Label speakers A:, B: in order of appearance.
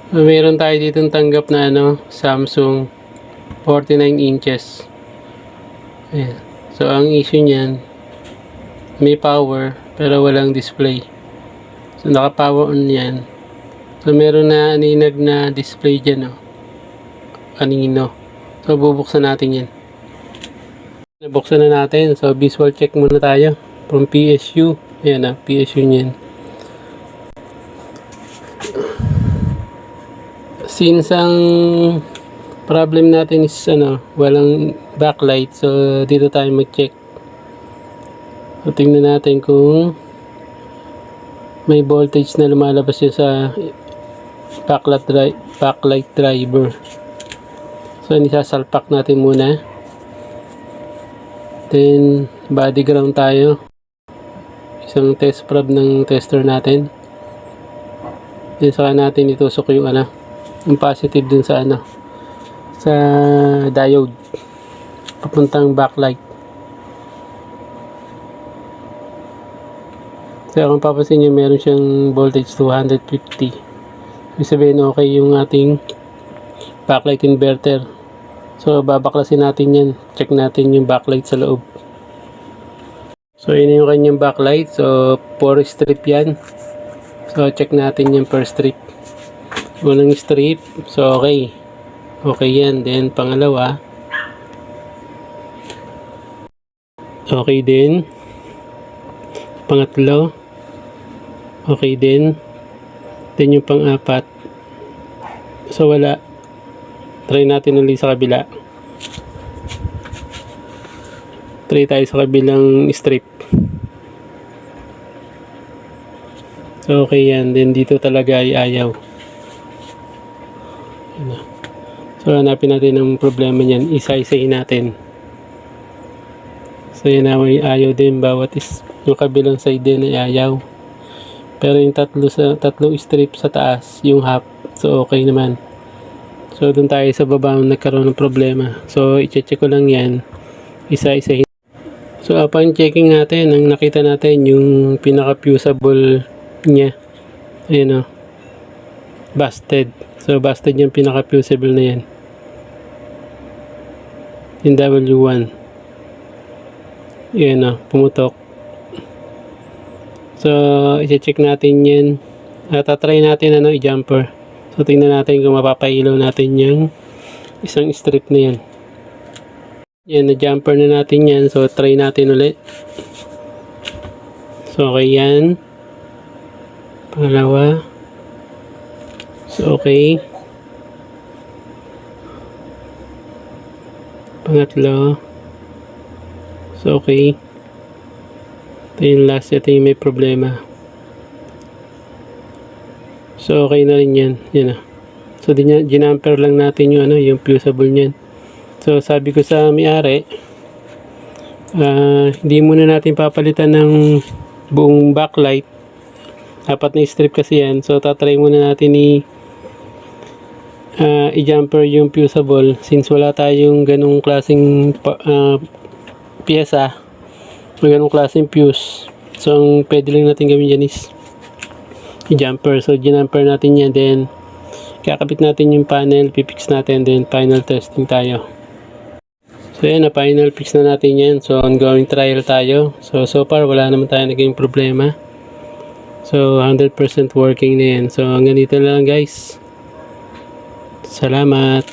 A: Meron tayo dito tanggap na Samsung 49 inches. Ayan. So ang issue niyan, may power pero walang display. So naka-power on yan. So meron na aninag na display dyan, kanino. So bubuksan natin yan. Nabuksan na natin. So visual check muna tayo from PSU. Ayan PSU niyan. Since ang problem natin is walang backlight, so dito tayo mag-check. So tingnan natin kung may voltage na lumalabas yun sa backlight driver. So isasalpak natin muna. Then body ground tayo. Isang test probe ng tester natin. Then saka natin itusok yung yung positive dun sa sa diode papuntang backlight. So kung papansin nyo, meron siyang voltage 250. Ibig sabihin okay yung ating backlight inverter. So babaklasin natin yan. Check natin yung backlight sa loob. So yun yung kanyang backlight. So 4 strip yan. So check natin yung per strip. Unang strip, so okay yan. Then pangalawa, okay din. Pangatlo, okay din. Then yung pang-apat, so wala. Try natin ulit sa kabila. Try tayo sa kabilang strip. So okay yan. Then dito talaga ay ayaw. So hanapin natin ang problema niyan, isa-isahin natin. So yan ay ayaw din, bawat yung kabilang side din ay ayaw. Pero yung tatlo strip sa taas, yung half, so okay naman. So doon tayo sa baba nagkaroon ng problema. So i-check ko lang yan, isa-isahin. So upon checking natin, ang nakita natin yung pinaka-fusible niya, ayun busted. So busted yung pinaka-fusible na yan, yung W1. Yan pumutok. So i-check natin yan at try natin i-jumper. So tingnan natin kung mapapailaw natin yung isang strip na yan. Yan, na-jumper na natin yan. So try natin ulit. So okay yan. Pangalawa. So okay. Pangatlo. So okay. Ito yung last. Ito yung may problema. So okay na rin yan. Yan So ginamper lang natin yung yung fusible niyan. So sabi ko sa may-ari, hindi muna natin papalitan ng buong backlight. Apat na strip kasi yan. So tatry muna natin i-jumper yung fusible since wala tayong ganung klaseng piyesa, ganung klaseng fuse. So ang pwede lang natin gawin dyan is i-jumper. So ginamper natin yan, then kakabit natin yung panel, pipix natin, then final testing tayo. So yan, final fix na natin yan. So ongoing trial tayo. So far wala naman tayo naging problema. So 100% working na yan. So hanggang dito na lang guys. Salamat.